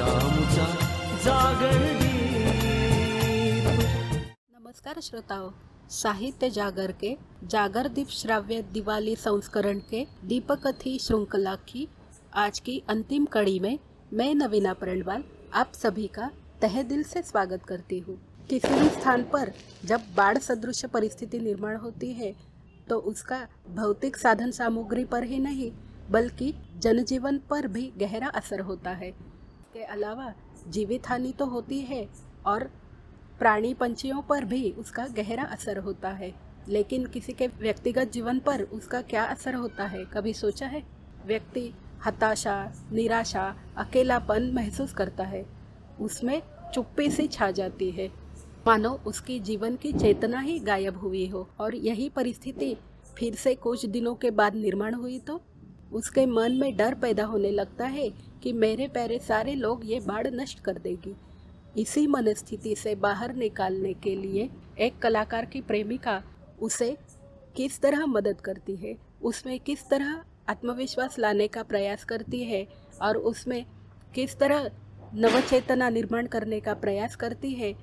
आमचा जागर दीप। नमस्कार श्रोताओं, साहित्य जागर के जागर दीप श्राव्य दिवाली संस्करण के दीपकथी श्रृंखला की आज की अंतिम कड़ी में मैं नवीना परंडवाल आप सभी का तहे दिल से स्वागत करती हूँ। किसी भी स्थान पर जब बाढ़ सदृश परिस्थिति निर्माण होती है तो उसका भौतिक साधन सामग्री पर ही नहीं बल्कि जनजीवन पर भी गहरा असर होता है। इसके अलावा जीवित हानि तो होती है और प्राणी पंछियों पर भी उसका गहरा असर होता है, लेकिन किसी के व्यक्तिगत जीवन पर उसका क्या असर होता है, कभी सोचा है? व्यक्ति हताशा, निराशा, अकेलापन महसूस करता है। उसमें चुप्पी सी छा जाती है, मानो उसकी जीवन की चेतना ही गायब हुई हो। और यही परिस्थिति फिर से कुछ दिनों के बाद निर्माण हुई तो उसके मन में डर पैदा होने लगता है कि मेरे प्यारे सारे लोग ये बाढ़ नष्ट कर देगी। इसी मनस्थिति से बाहर निकालने के लिए एक कलाकार की प्रेमिका उसे किस तरह मदद करती है, उसमें किस तरह आत्मविश्वास लाने का प्रयास करती है और उसमें किस तरह नवचेतना निर्माण करने का प्रयास करती है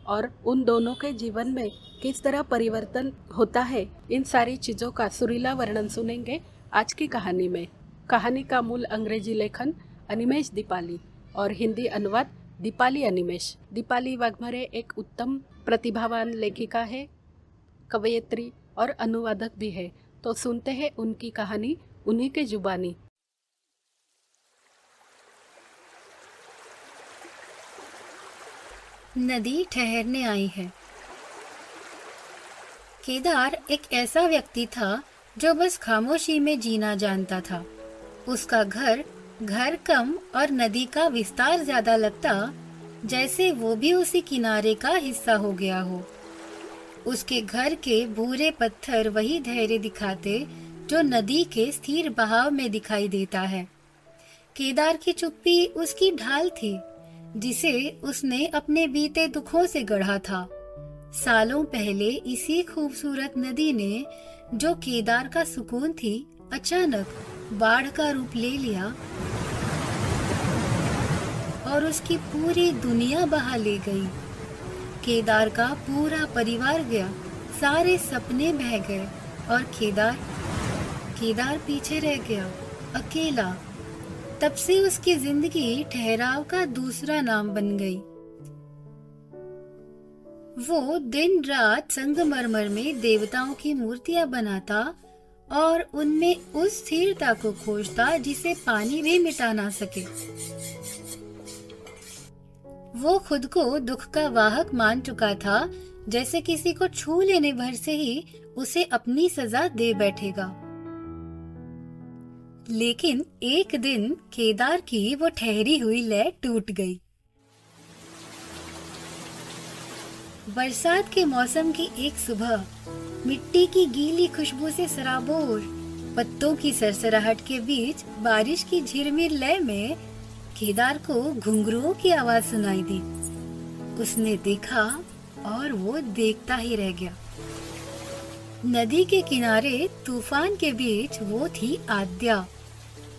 और उन दोनों के जीवन में किस तरह परिवर्तन होता है, इन सारी चीज़ों का सुरीला वर्णन सुनेंगे आज की कहानी में। कहानी का मूल अंग्रेजी लेखन अनिमेश दीपाली और हिंदी अनुवाद दीपाली अनिमेश। दीपाली वाघमारे एक उत्तम प्रतिभावान लेखिका है, कवयित्री और अनुवादक भी है। तो सुनते हैं उनकी कहानी उन्हीं के जुबानी। नदी ठहरने आई है। केदार एक ऐसा व्यक्ति था जो बस खामोशी में जीना जानता था। उसका घर कम और नदी का विस्तार ज्यादा लगता, जैसे वो भी उसी किनारे का हिस्सा हो गया हो। उसके घर के भूरे पत्थर वही धैर्य दिखाते जो नदी के स्थिर बहाव में दिखाई देता है। केदार की चुप्पी उसकी ढाल थी, जिसे उसने अपने बीते दुखों से गढ़ा था। सालों पहले इसी खूबसूरत नदी ने, जो केदार का सुकून थी, अचानक बाढ़ का रूप ले लिया और उसकी पूरी दुनिया बहा ले गई। केदार का पूरा परिवार गया, सारे सपने बह गए और केदार पीछे रह गया, अकेला। तब से उसकी जिंदगी ठहराव का दूसरा नाम बन गई। वो दिन रात संगमरमर में देवताओं की मूर्तियां बनाता और उनमें उस स्थिरता को खोजता जिसे पानी भी मिटा ना सके। वो खुद को दुख का वाहक मान चुका था, जैसे किसी को छू लेने भर से ही उसे अपनी सजा दे बैठेगा। लेकिन एक दिन केदार की वो ठहरी हुई लय टूट गई। बरसात के मौसम की एक सुबह, मिट्टी की गीली खुशबू से सराबोर, पत्तों की सरसराहट के बीच बारिश की झिरमिर लय में केदार को घुंघरुओं की आवाज सुनाई दी। उसने देखा और वो देखता ही रह गया। नदी के किनारे तूफान के बीच वो थी आद्या।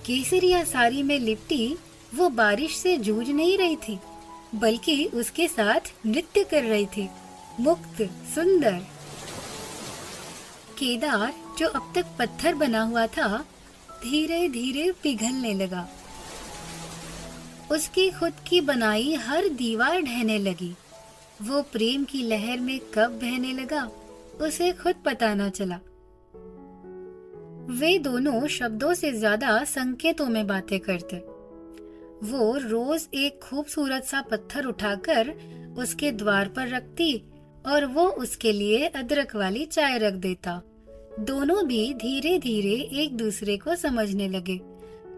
केसरिया साड़ी में लिपटी वो बारिश से जूझ नहीं रही थी, बल्कि उसके साथ नृत्य कर रही थी, मुक्त, सुंदर। केदार, जो अब तक पत्थर बना हुआ था, धीरे धीरे पिघलने लगा। उसकी खुद की बनाई हर दीवार ढहने लगी। वो प्रेम की लहर में कब बहने लगा, उसे खुद पता न चला। वे दोनों शब्दों से ज्यादा संकेतों में बातें करते। वो रोज एक खूबसूरत सा पत्थर उठाकर उसके द्वार पर रखती और वो उसके लिए अदरक वाली चाय रख देता। दोनों भी धीरे धीरे एक दूसरे को समझने लगे।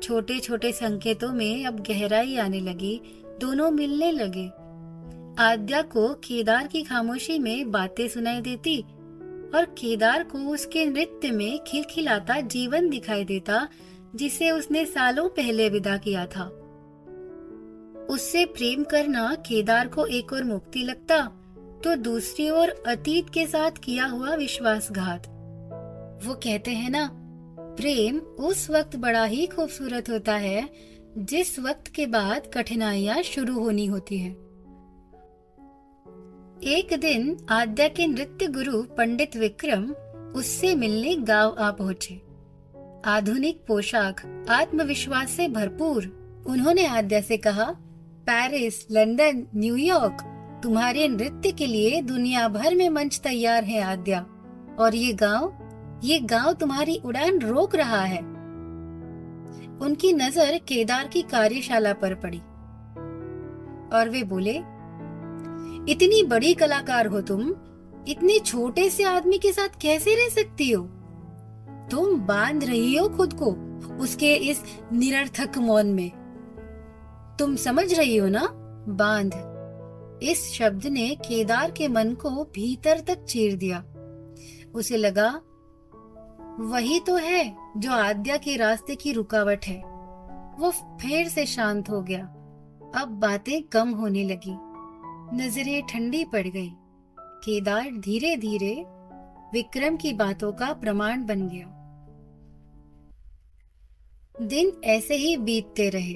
छोटे छोटे संकेतों में अब गहराई आने लगी। दोनों मिलने लगे। आद्या को केदार की खामोशी में बातें सुनाई देती और केदार को उसके नृत्य में खिलखिलाता जीवन दिखाई देता, जिसे उसने सालों पहले विदा किया था। उससे प्रेम करना केदार को एक और मुक्ति लगता, तो दूसरी ओर अतीत के साथ किया हुआ विश्वासघात। वो कहते हैं ना, प्रेम उस वक्त बड़ा ही खूबसूरत होता है जिस वक्त के बाद कठिनाइयां शुरू होनी होती है। एक दिन आद्या के नृत्य गुरु पंडित विक्रम उससे मिलने गांव आ पहुंचे। आधुनिक पोशाक, आत्मविश्वास से भरपूर, उन्होंने आद्या से कहा, पेरिस, लंदन, न्यूयॉर्क, तुम्हारे नृत्य के लिए दुनिया भर में मंच तैयार है आद्या, और ये गांव तुम्हारी उड़ान रोक रहा है। उनकी नजर केदार की कार्यशाला पर पड़ी और वे बोले, इतनी बड़ी कलाकार हो तुम, इतने छोटे से आदमी के साथ कैसे रह सकती हो? तुम बांध रही हो खुद को उसके इस निरर्थक मौन में। तुम समझ रही हो ना? बांध। इस शब्द ने केदार के मन को भीतर तक चीर दिया। उसे लगा, वही तो है जो आद्या के रास्ते की रुकावट है। वो फिर से शांत हो गया। अब बातें कम होने लगी, नजरें ठंडी पड़ गई। केदार धीरे धीरे विक्रम की बातों का प्रमाण बन गया। दिन ऐसे ही बीतते रहे।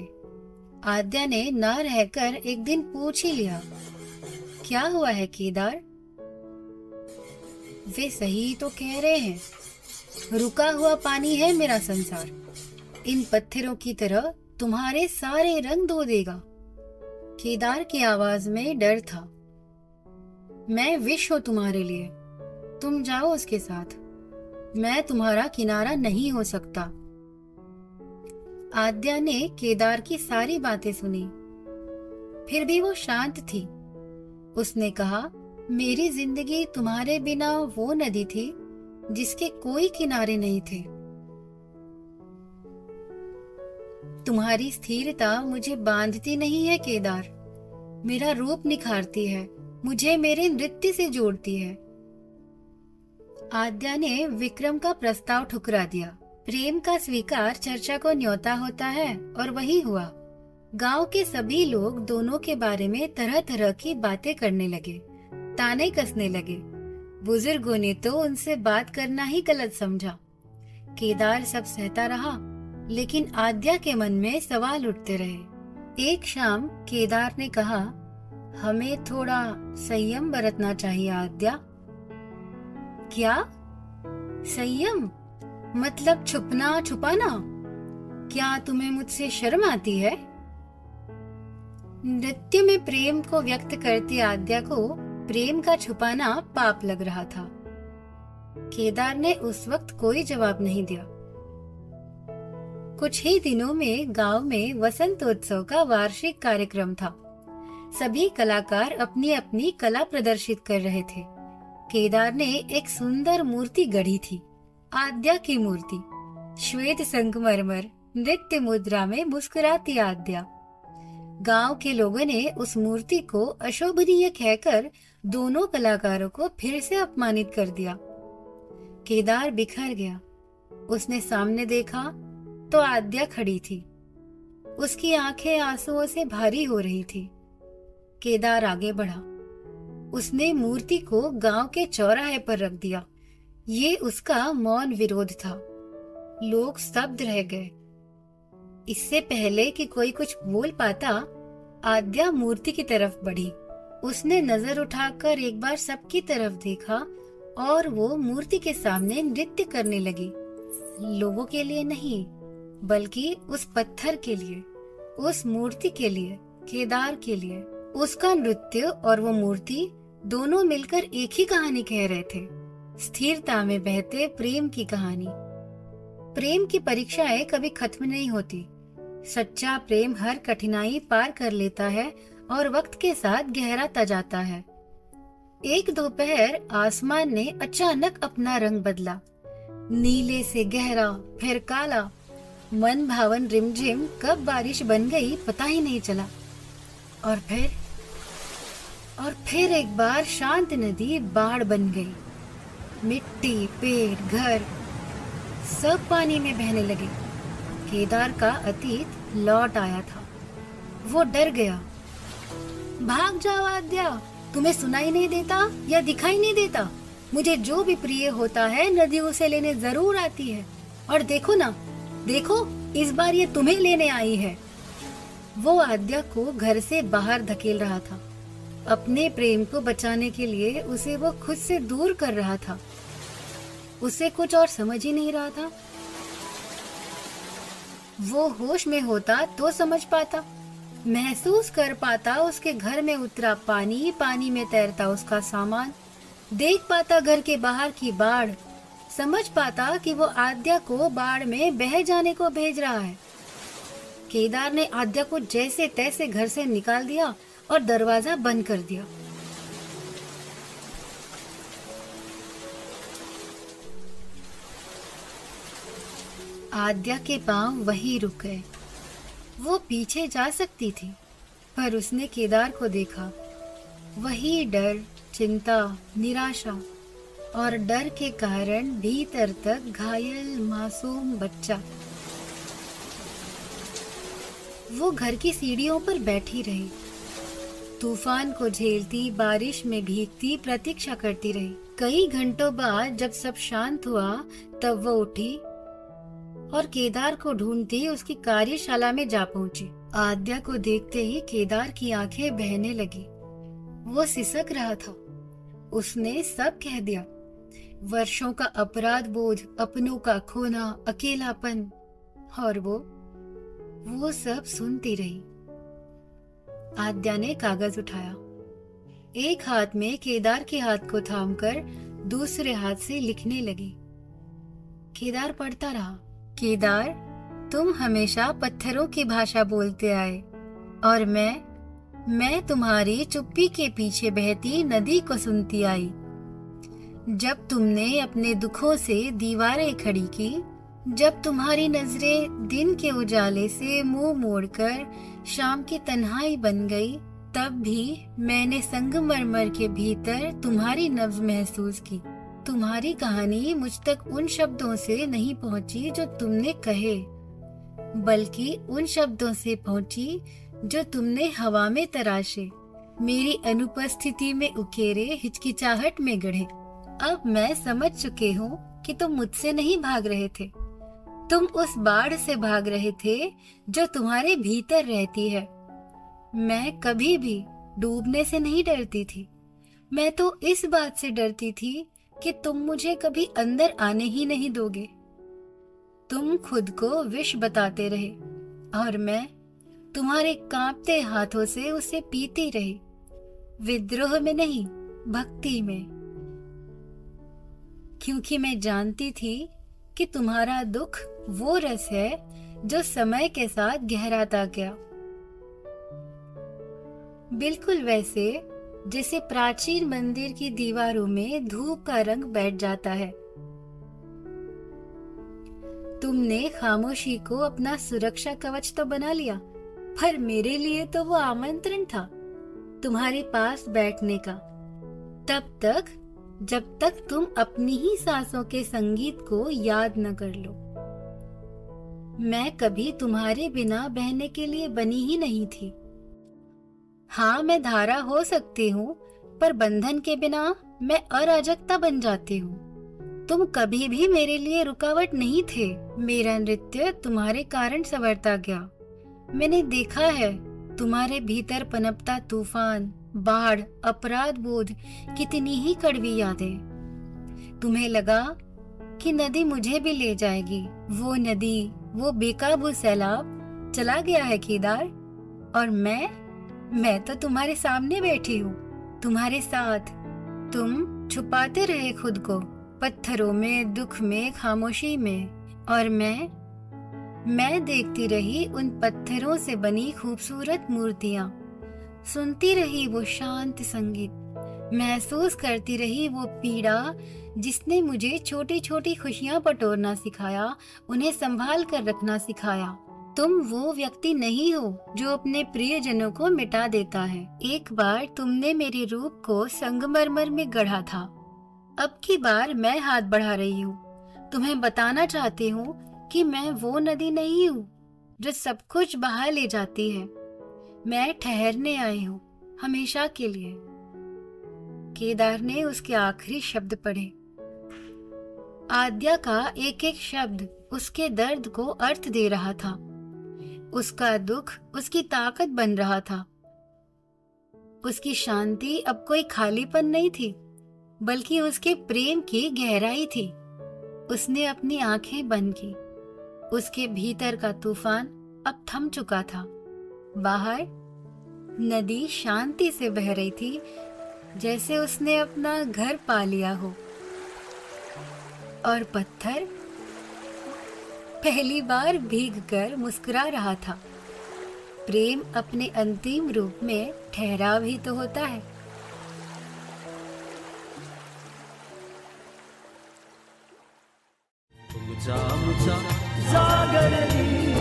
आद्या ने ना रहकर एक दिन पूछ ही लिया, क्या हुआ है केदार? वे सही तो कह रहे हैं, रुका हुआ पानी है मेरा संसार। इन पत्थरों की तरह तुम्हारे सारे रंग धो देगा। केदार की आवाज में डर था। मैं विष हूं तुम्हारे लिए, तुम जाओ उसके साथ। मैं तुम्हारा किनारा नहीं हो सकता। आद्या ने केदार की सारी बातें सुनी, फिर भी वो शांत थी। उसने कहा, मेरी जिंदगी तुम्हारे बिना वो नदी थी जिसके कोई किनारे नहीं थे। तुम्हारी स्थिरता मुझे बांधती नहीं है केदार, मेरा रूप निखारती है, मुझे मेरे नृत्य से जोड़ती है। आद्या ने विक्रम का प्रस्ताव ठुकरा दिया। प्रेम का स्वीकार चर्चा को न्योता होता है, और वही हुआ। गांव के सभी लोग दोनों के बारे में तरह तरह की बातें करने लगे, ताने कसने लगे। बुजुर्गों ने तो उनसे बात करना ही गलत समझा। केदार सब सहता रहा, लेकिन आद्या के मन में सवाल उठते रहे। एक शाम केदार ने कहा, हमें थोड़ा संयम बरतना चाहिए आद्या। क्या संयम? मतलब छुपना छुपाना? क्या तुम्हें मुझसे शर्म आती है? नृत्य में प्रेम को व्यक्त करती आद्या को प्रेम का छुपाना पाप लग रहा था। केदार ने उस वक्त कोई जवाब नहीं दिया। कुछ ही दिनों में गांव में वसंतोत्सव का वार्षिक कार्यक्रम था। सभी कलाकार अपनी अपनी कला प्रदर्शित कर रहे थे। केदार ने एक सुंदर मूर्ति गढ़ी थी, आद्या की मूर्ति। श्वेत संगमरमर, नृत्य मुद्रा में मुस्कुराती आद्या। गांव के लोगों ने उस मूर्ति को अशोभनीय कहकर दोनों कलाकारों को फिर से अपमानित कर दिया। केदार बिखर गया। उसने सामने देखा तो आद्या खड़ी थी। उसकी आंखें आंसुओं से भारी हो रही थी। केदार आगे बढ़ा। उसने मूर्ति को गांव के चौराहे पर रख दिया। ये उसका मौन विरोध था। लोग स्तब्ध रह गए। इससे पहले कि कोई कुछ बोल पाता, आद्या मूर्ति की तरफ बढ़ी। उसने नजर उठाकर एक बार सबकी तरफ देखा और वो मूर्ति के सामने नृत्य करने लगी। लोगों के लिए नहीं, बल्कि उस पत्थर के लिए, उस मूर्ति के लिए, केदार के लिए। उसका नृत्य और वो मूर्ति दोनों मिलकर एक ही कहानी कह रहे थे, स्थिरता में बहते प्रेम की कहानी। प्रेम की परीक्षाएं कभी खत्म नहीं होती। सच्चा प्रेम हर कठिनाई पार कर लेता है और वक्त के साथ गहराता जाता है। एक दोपहर आसमान ने अचानक अपना रंग बदला। नीले से गहरा, फिर काला। मन भावन रिमझिम कब बारिश बन गई पता ही नहीं चला। और फिर एक बार शांत नदी बाढ़ बन गई। मिट्टी, पेड़, घर सब पानी में बहने लगे। केदार का अतीत लौट आया था। वो डर गया। भाग जाओ आद्या, तुम्हें सुनाई नहीं देता या दिखाई नहीं देता? मुझे जो भी प्रिय होता है नदी उसे लेने जरूर आती है। और देखो ना, देखो इस बार ये तुम्हें लेने आई है। वो आद्या को घर से बाहर धकेल रहा था। अपने प्रेम को बचाने के लिए उसे वो खुद से दूर कर रहा था। उसे कुछ और समझ ही नहीं रहा था। वो होश में होता तो समझ पाता, महसूस कर पाता उसके घर में उतरा पानी, पानी में तैरता उसका सामान, देख पाता घर के बाहर की बाढ़, समझ पाता कि वो आद्या को बाढ़ में बह जाने को भेज रहा है। केदार ने आद्या को जैसे तैसे घर से निकाल दिया और दरवाजा बंद कर दिया। आद्या के पांव वहीं रुक गए। वो पीछे जा सकती थी, पर उसने केदार को देखा। वही डर, चिंता, निराशा और डर के कारण भीतर तक घायल मासूम बच्चा। वो घर की सीढ़ियों पर बैठी रही, तूफान को झेलती, बारिश में भीगती प्रतीक्षा करती रही। कई घंटों बाद जब सब शांत हुआ, तब वो उठी और केदार को ढूंढती उसकी कार्यशाला में जा पहुंची। आद्या को देखते ही केदार की आंखें बहने लगी। वो सिसक रहा था। उसने सब कह दिया। वर्षों का अपराध बोझ, अपनों का खोना, अकेलापन, और वो सब सुनती रही। आद्या ने कागज उठाया। एक हाथ में केदार के हाथ को थामकर दूसरे हाथ से लिखने लगी। केदार पढ़ता रहा। केदार, तुम हमेशा पत्थरों की भाषा बोलते आए और मैं तुम्हारी चुप्पी के पीछे बहती नदी को सुनती आई। जब तुमने अपने दुखों से दीवारें खड़ी की, जब तुम्हारी नजरें दिन के उजाले से मुंह मोड़कर शाम की तन्हाई बन गई, तब भी मैंने संगमरमर के भीतर तुम्हारी नब्ज महसूस की। तुम्हारी कहानी मुझ तक उन शब्दों से नहीं पहुंची जो तुमने कहे, बल्कि उन शब्दों से पहुंची जो तुमने हवा में तराशे, मेरी अनुपस्थिति में उकेरे, हिचकिचाहट में गढ़े। अब मैं समझ चुके हूँ कि तुम मुझसे नहीं भाग रहे थे। तुम उस बाढ़ से भाग रहे थे जो तुम्हारे भीतर रहती है। मैं कभी भी डूबने से नहीं डरती थी। मैं तो इस बात से डरती थी कि तुम मुझे कभी अंदर आने ही नहीं दोगे। तुम खुद को विष बताते रहे और मैं तुम्हारे कांपते हाथों से उसे पीती रही, विद्रोह में नहीं, भक्ति में, क्योंकि मैं जानती थी कि तुम्हारा दुख वो रस है जो समय के साथ गहराता गया, बिल्कुल वैसे जैसे प्राचीन मंदिर की दीवारों में धूप का रंग बैठ जाता है। तुमने खामोशी को अपना सुरक्षा कवच तो बना लिया, पर मेरे लिए तो वो आमंत्रण था तुम्हारे पास बैठने का, तब तक जब तक तुम अपनी ही सांसों के संगीत को याद न कर लो। मैं कभी तुम्हारे बिना बहने के लिए बनी ही नहीं थी। हाँ, मैं धारा हो सकती हूँ, पर बंधन के बिना मैं अराजकता बन जाती हूँ। तुम कभी भी मेरे लिए रुकावट नहीं थे। मेरा नृत्य तुम्हारे कारण संवरता गया। मैंने देखा है तुम्हारे भीतर पनपता तूफान, बाढ़, अपराध बोध, कितनी ही कड़वी यादें। तुम्हें लगा कि नदी मुझे भी ले जाएगी। वो नदी, वो बेकाबू सैलाब चला गया है केदार, और मैं तो तुम्हारे सामने बैठी हूँ, तुम्हारे साथ। तुम छुपाते रहे खुद को पत्थरों में, दुख में, खामोशी में, और मैं देखती रही उन पत्थरों से बनी खूबसूरत मूर्तियाँ, सुनती रही वो शांत संगीत, महसूस करती रही वो पीड़ा जिसने मुझे छोटी छोटी खुशियाँ बटोरना सिखाया, उन्हें संभाल कर रखना सिखाया। तुम वो व्यक्ति नहीं हो जो अपने प्रियजनों को मिटा देता है। एक बार तुमने मेरे रूप को संगमरमर में गढ़ा था, अब की बार मैं हाथ बढ़ा रही हूँ। तुम्हें बताना चाहती हूँ कि मैं वो नदी नहीं हूँ जो सब कुछ बहा ले जाती है। मैं ठहरने आई हूँ हमेशा के लिए। केदार ने उसके आखिरी शब्द पढ़े। आद्या का एक एक शब्द उसके दर्द को अर्थ दे रहा था। उसका दुख उसकी ताकत बन रहा था। उसकी शांति अब कोई खालीपन नहीं थी, बल्कि उसके प्रेम की गहराई थी। उसने अपनी आंखें बंद की। उसके भीतर का तूफान अब थम चुका था। बाहर नदी शांति से बह रही थी, जैसे उसने अपना घर पा लिया हो। और पत्थर पहली बार भीगकर मुस्कुरा रहा था। प्रेम अपने अंतिम रूप में ठहराव ही तो होता है। तुझा मुझा जागरणी